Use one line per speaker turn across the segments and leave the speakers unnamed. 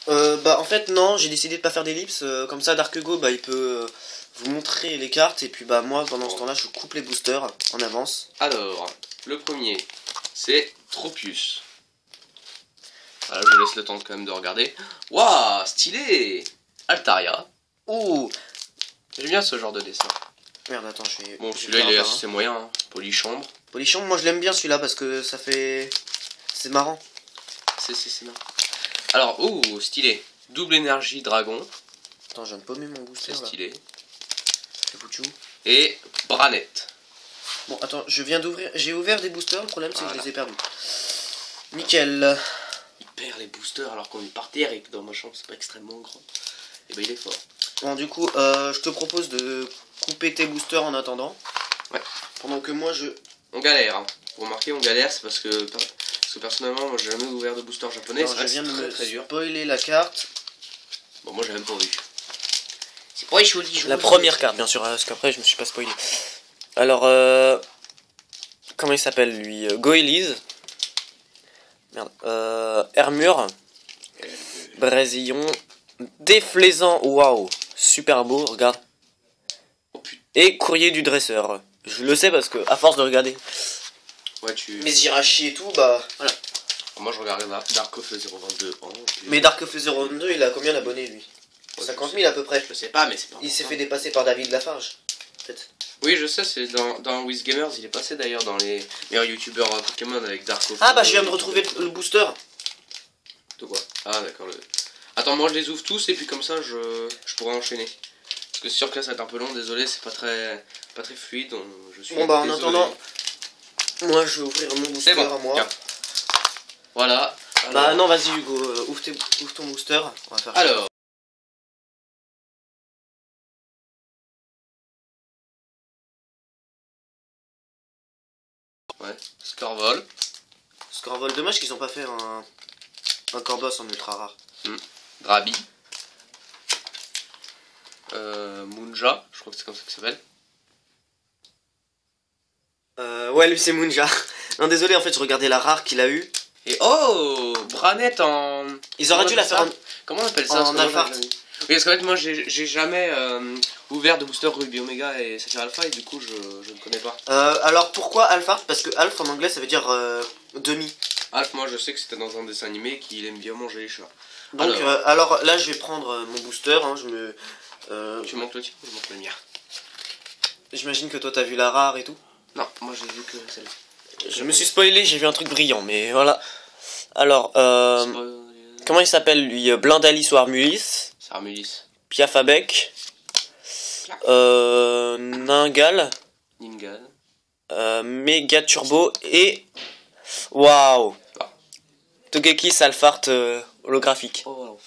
Bah en fait non, j'ai décidé de pas faire d'ellipse, comme ça Dark Hugo bah il peut vous montrer les cartes et puis bah moi pendant ce temps là je coupe les boosters en avance.
Alors, le premier, c'est Tropius. Voilà, je vous laisse le temps quand même de regarder. Waouh, stylé. Altaria.
Ouh.
J'aime bien ce genre de dessin.
Merde attends je vais...
Bon,
je vais
celui-là il est
faire un.
assez moyen, hein. Polychambre.
Polychambre, moi je l'aime bien celui-là parce que ça fait... C'est marrant.
C'est marrant. Alors, ouh, stylé. Double énergie dragon.
Attends, je viens de paumer mon booster
C'est
là.
stylé.
C'est foutu.
Et Branette.
Bon attends, je viens d'ouvrir... J'ai ouvert des boosters, le problème c'est que
Voilà.
je les ai perdus. Nickel.
Il perd les boosters alors qu'on est par terre et que dans ma chambre c'est pas extrêmement grand. Et ben il est fort.
Bon du coup, je te propose de couper tes boosters en attendant.
Ouais.
Pendant que moi je...
On galère, hein. Vous remarquez, on galère, c'est parce que personnellement, moi j'ai jamais ouvert de booster japonais.
Alors, je viens de me spoiler la carte.
Bon, moi j'ai même pas vu. C'est pas joli.
La première carte, bien sûr, parce qu'après je me suis pas spoilé. Alors, comment il s'appelle lui? Goélise. Merde. Hermure. Brésillon. Déflaisant. Waouh. Super beau, regarde.
Oh putain.
Et courrier du dresseur. Je le sais parce que, à force de regarder
Ouais, tu.
mes Hirachi et tout, bah voilà.
Moi je regardais Darkof 022 ans.
Mais Darkof 022, il a combien d'abonnés lui? 50 000 à peu près.
Je sais pas, mais c'est pas.
Il s'est fait dépasser par David Lafarge. Peut-être.
Oui, je sais, c'est dans WizGamers, il est passé d'ailleurs dans les meilleurs youtubeurs Pokémon avec Darkof.
Ah bah je viens de retrouver le booster.
De quoi? Ah d'accord. Attends, moi je les ouvre tous et puis comme ça je pourrais enchaîner. Parce que c'est sûr que là ça va être un peu long, désolé, c'est pas très fluide. Donc je suis
Bon bah en
désolé.
attendant, moi je vais ouvrir mon booster
C'est bon,
à moi.
tiens. Voilà.
Bah non vas-y Hugo, ouvre ton booster. On va faire ça.
Alors. Ouais, Scorvol.
Scorvol, dommage qu'ils ont pas fait un Corboss en ultra rare.
Drabi. Munja, je crois que c'est comme ça que ça s'appelle.
Ouais lui c'est Munja. Non désolé en fait je regardais la rare qu'il a eu.
Et oh, Branette en...
Ils auraient dû la faire en...
Comment on appelle ça?
En Alphard.
Oui, parce qu'en fait moi j'ai jamais ouvert de booster Ruby Omega et Saphir Alpha et du coup je ne connais pas.
Alors pourquoi Alphard? Parce que Alph en anglais ça veut dire demi.
Alpha, moi je sais que c'était dans un dessin animé qu'il aime bien manger les chats.
Donc alors là je vais prendre mon booster. Hein,
Tu montes le tien ou je monte le mien?
J'imagine que toi t'as vu la rare et tout.
Non, moi j'ai vu que celle-là.
Je me suis spoilé, j'ai vu un truc brillant, mais voilà. Alors, comment il s'appelle lui? Blindalis ou Armulis?
C'est Armulis.
Piafabec. Ningal.
Ningal.
Mega Turbo et... Waouh! Togekiss Alphard holographique.
Oh,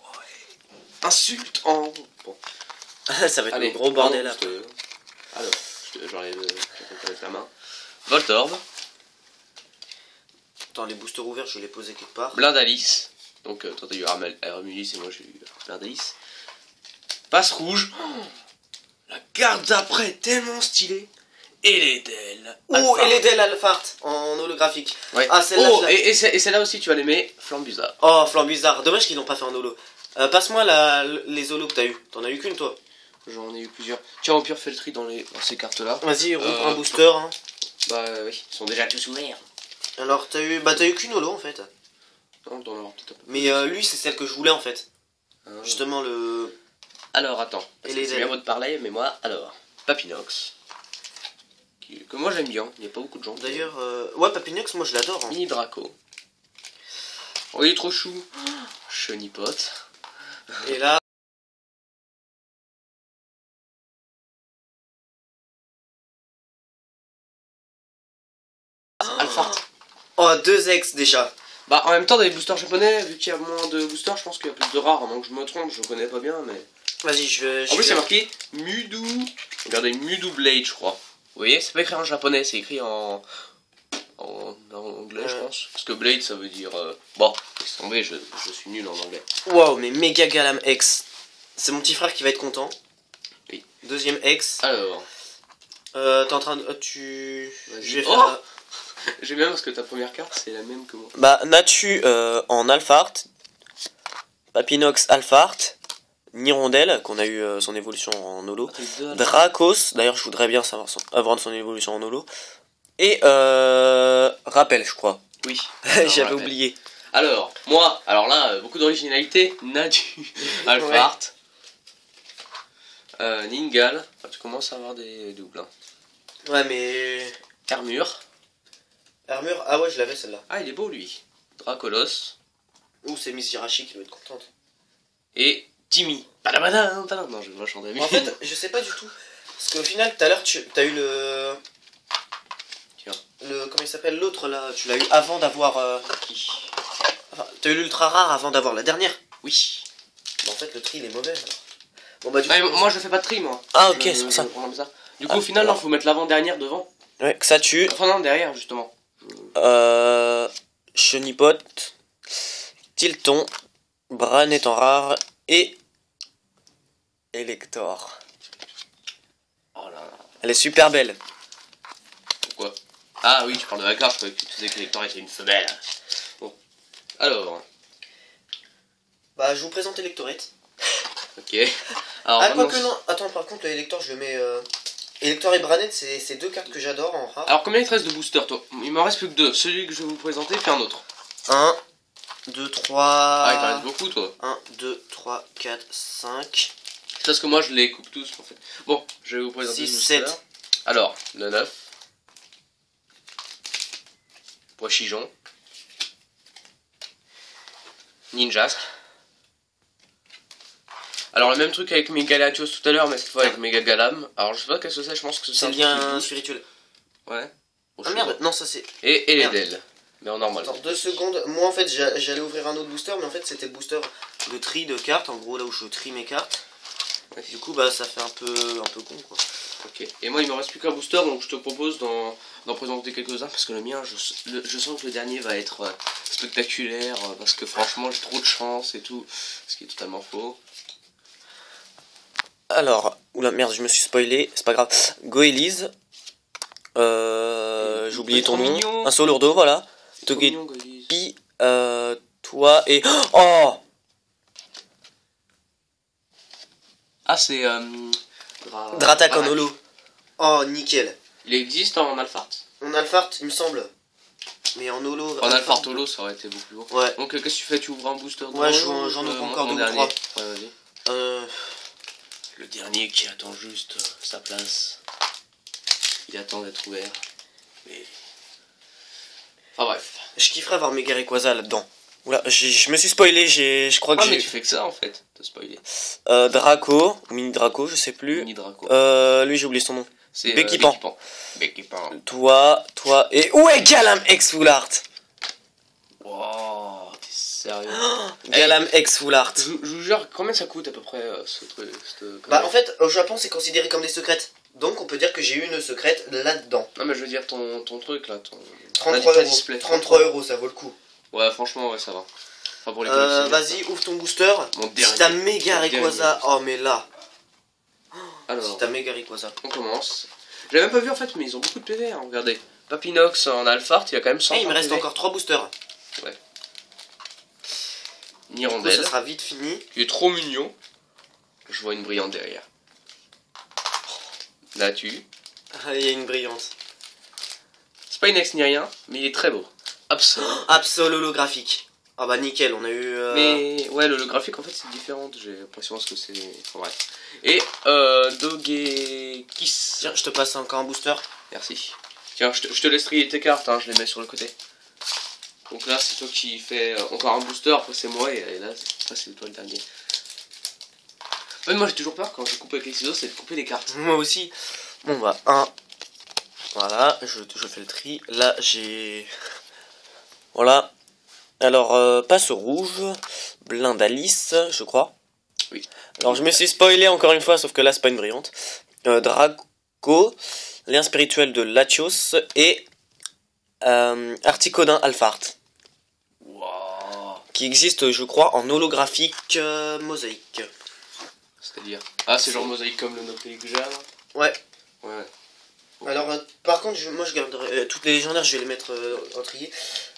ouais. Insulte en... Bon.
Ça va être
Allez,
un gros bordel là.
Alors, j'enlève avec la main. Voltorb.
Attends, les boosters ouverts, je vais les poser quelque part.
Blindalis. Donc, toi t'as eu Armulis et moi j'ai eu Blindalis. Passe rouge. Oh, la carte d'après, tellement stylée. Eledel.
Oh, Eledel Alphard en holographique.
Ouais.
Ah, celle-là.
Oh, et celle-là aussi tu vas l'aimer. Flambuzard.
Oh, Flambuzard. Dommage qu'ils n'ont pas fait en holo. Passe-moi les holos que t'as eu. T'en as eu qu'une toi?
J'en ai eu plusieurs. Tiens, au pire, fais le tri dans ces cartes-là.
Vas-y, rouvre un booster. Hein.
Bah oui, ils sont déjà tous ouverts.
Alors, t'as eu qu'une holo en fait.
Non, t'en as peut-être un peu.
Mais lui, c'est celle que je voulais en fait.
Ah.
Justement, le.
Alors, attends.
Et les
c'est bien beau de parler, mais moi, alors. Papinox. Que moi j'aime bien, il n'y a pas beaucoup de gens.
D'ailleurs, ouais, Papinox, moi je l'adore. Hein.
Mini Draco. Oh, il est trop chou. Chenipote.
Et là.
Alphard.
Oh, 2 ex déjà.
Bah, en même temps, dans les boosters japonais, vu qu'il y a moins de boosters, je pense qu'il y a plus de rares. À moins que je me trompe, je connais pas bien, mais.
Vas-y, je vais.
En plus, c'est marqué Mudu. Regardez, Mudu Blade, je crois. Vous voyez, c'est pas écrit en japonais, c'est écrit en anglais, je pense. Parce que Blade, ça veut dire. Bon, laisse tomber, je suis nul en anglais.
Waouh, mais méga galam X. C'est mon petit frère qui va être content.
Oui.
Deuxième X.
Alors.
T'es en train de. Tu. Je vais
Oh
faire.
J'aime bien parce que ta première carte, c'est la même que moi.
Bah, Natu en Alphard. Papinox Alphart, Nirondelle, qu'on a eu son évolution en holo, Dracos, d'ailleurs je voudrais bien savoir avoir son évolution en holo, et Rappel, je crois.
Oui.
J'avais oublié.
Alors, moi, alors là, beaucoup d'originalité, Nadu, Alphart, Ningal, tu commences à avoir des doubles. Hein.
Ouais, mais...
Armure.
Armure, ah ouais, je l'avais celle-là.
Ah, il est beau lui. Dracolos.
Ouh, c'est Miss Jirachi qui doit être contente.
Et Timmy. Badabada, non, je vais pas chanter.
En fait, je sais pas du tout. Parce qu'au final, tout à l'heure, t'as eu le...
Tiens.
Comment il s'appelle l'autre là? Tu l'as eu avant d'avoir... Enfin, t'as eu l'ultra rare avant d'avoir la dernière?
Oui.
Bon, en fait, le tri, il est mauvais, alors. Bon, bah, du coup,
moi, je fais pas de tri, moi.
Ah, ok, c'est pour ça.
Du coup, au final, il faut mettre l'avant-dernière devant.
Ouais, que ça tue.
Enfin, non, derrière, justement.
Chenipot, Tilton, Bran étant rare, et Elector.
Oh là là.
Elle est super belle.
Pourquoi? Ah oui, tu parles de la carte, je croyais que tu disais que Elector était une femelle. Bon. Alors.
Bah, je vous présente Electorette.
Ok. Alors,
ah, quoique non. Attends, par contre, l'Elector, je le mets... Elector et Branette, c'est deux cartes que j'adore en rare.
Alors, combien il te reste de boosters, toi? Il m'en reste plus que deux. Celui que je vais vous présenter, puis un autre.
1, 2, 3...
Ah, il t'en reste beaucoup, toi.
1, 2, 3, 4, 5...
C'est parce que moi, je les coupe tous, en fait. Bon, je vais vous présenter
6,
le
7...
booster. Alors, le 9. Poichijon. Ninjask. Alors le même truc avec Megalatios tout à l'heure, mais cette fois avec Megagalam. Alors je sais pas qu'est-ce que c'est, je pense que
c'est le lien spirituel.
Ouais.
Ah merde, non ça c'est...
Et Eledel. Mais en normal.
Attends, 2 secondes, moi en fait j'allais ouvrir un autre booster, mais en fait c'était le booster de tri de cartes, en gros là où je trie mes cartes. Ouais. Du coup bah ça fait un peu con quoi.
Ok, et moi il me reste plus qu'un booster, donc je te propose d'en présenter quelques-uns, parce que le mien, je sens que le dernier va être spectaculaire, parce que franchement j'ai trop de chance et tout, ce qui est totalement faux.
Alors, oula merde, je me suis spoilé, c'est pas grave. Goélise. J'ai oublié ton nom.
Mignon.
Un Solurdo, voilà. Togepi, toi et... Oh!
Ah, c'est...
Dratak en holo. Oh, nickel.
Il existe en Alphart?
En Alphart, il me semble. Mais en holo...
En Alphart holo, ça aurait été beaucoup plus beau.
Ouais.
Donc, qu'est-ce que tu fais? Tu ouvres un booster de
ouais, j'en ouvre encore 2 ou 3.
Ouais, vas-y. Le dernier qui attend juste sa place. Il attend d'être ouvert. Mais... Enfin bref.
Je kifferais avoir Mega Rayquaza là-dedans. Oula, je me suis spoilé, je crois que
j'ai... Ah mais tu fais que ça en fait, te spoiler.
Draco, Mini Draco, je sais plus.
Mini Draco.
Lui j'ai oublié son nom.
C'est
Béquipan.
Béquipan.
Toi, et... Ouais, Galam X Full Art.
Wow, t'es sérieux?
Galam X Full Art.
Je vous jure, combien ça coûte à peu près ce truc?
Bah en fait, au Japon c'est considéré comme des secrètes. Donc on peut dire que j'ai eu une secrète là-dedans.
Non mais je veux dire ton truc là,
33 €. 33 €, ça vaut le coup.
Ouais, franchement, ouais, ça va. Enfin, pour les
vas-y, ouvre ton booster. Si t'as Mega Rayquaza, oh mais là. Alors, si t'as Mega Rayquaza.
On commence. J'avais même pas vu en fait, mais ils ont beaucoup de PV, hein, regardez. Papinox en Alphart, il a quand même 100.
Il me reste PV. Encore 3 boosters.
Ouais. Nirondelle.
Ça sera vite fini.
Il est trop mignon. Je vois une brillante derrière. Là-dessus.
Ah, il y a une brillante.
C'est pas une ex ni rien, mais il est très beau. Absol.
Absol holographique. Ah bah nickel, on a eu...
Mais ouais, l'holographique en fait c'est différent, j'ai l'impression que c'est... Enfin bref. Et Dogekiss.
Tiens, je te passe encore un booster.
Merci. Tiens, je te laisse trier tes cartes, hein, je les mets sur le côté. Donc là c'est toi qui fais encore un booster, après c'est moi, et là c'est toi le dernier. Ouais, moi j'ai toujours peur quand je coupe avec les ciseaux, c'est de couper les cartes.
Moi aussi. Bon bah, 1. Voilà, je fais le tri. Là j'ai... Voilà. Alors, passe rouge, Blindalice, je crois.
Oui.
Alors, je me suis spoilé encore une fois, sauf que là, c'est pas une brillante. Draco, lien spirituel de Latios et Articodin Alphart.
Wow.
Qui existe, je crois, en holographique mosaïque.
C'est-à-dire? Ah, c'est genre mosaïque comme le Noclé que j'ai là?
Ouais.
Ouais.
Alors, par contre, moi je garderai toutes les légendaires, je vais les mettre en trier.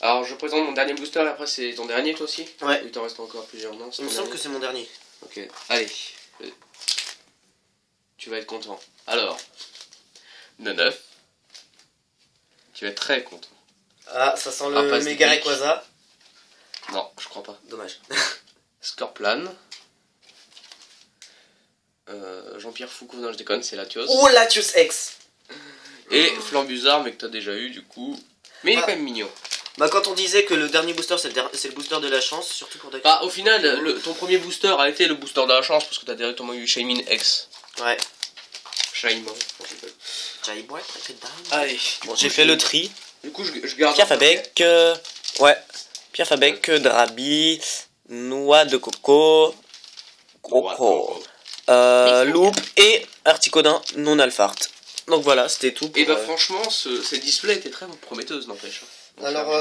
Alors, je présente mon dernier booster, et après c'est ton dernier toi aussi?
Ouais.
Il t'en reste encore plusieurs, non?
Il me semble que c'est mon dernier.
Ok, allez. Tu vas être content. Alors, 9. Tu vas être très content.
Ah, ça sent le méga Rayquaza.
Non, je crois pas.
Dommage.
Scorplan. Jean-Pierre Foucault, non je déconne, c'est Latios.
Oh, Latios X.
Et Flambuzarre, mais que t'as déjà eu du coup. Mais il est quand même mignon.
Bah, quand on disait que le dernier booster c'est le booster de la chance, surtout pour
Bah, au final, ton premier booster a été le booster de la chance parce que t'as directement eu Shaymin X.
Ouais.
Shaymin.
Allez, bon, j'ai fait le tri.
Du coup, je garde.
Pierre Fabec, ouais. Pierre Fabec, Drabi, Noix de Coco, Croco, Loup et Articodin non alphart. Donc voilà, c'était tout.
Et bah, franchement, cette display était très prometteuse, n'empêche.
Alors,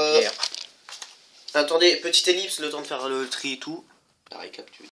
attendez, petite ellipse, le temps de faire le tri et tout.
La récap, tu veux dire.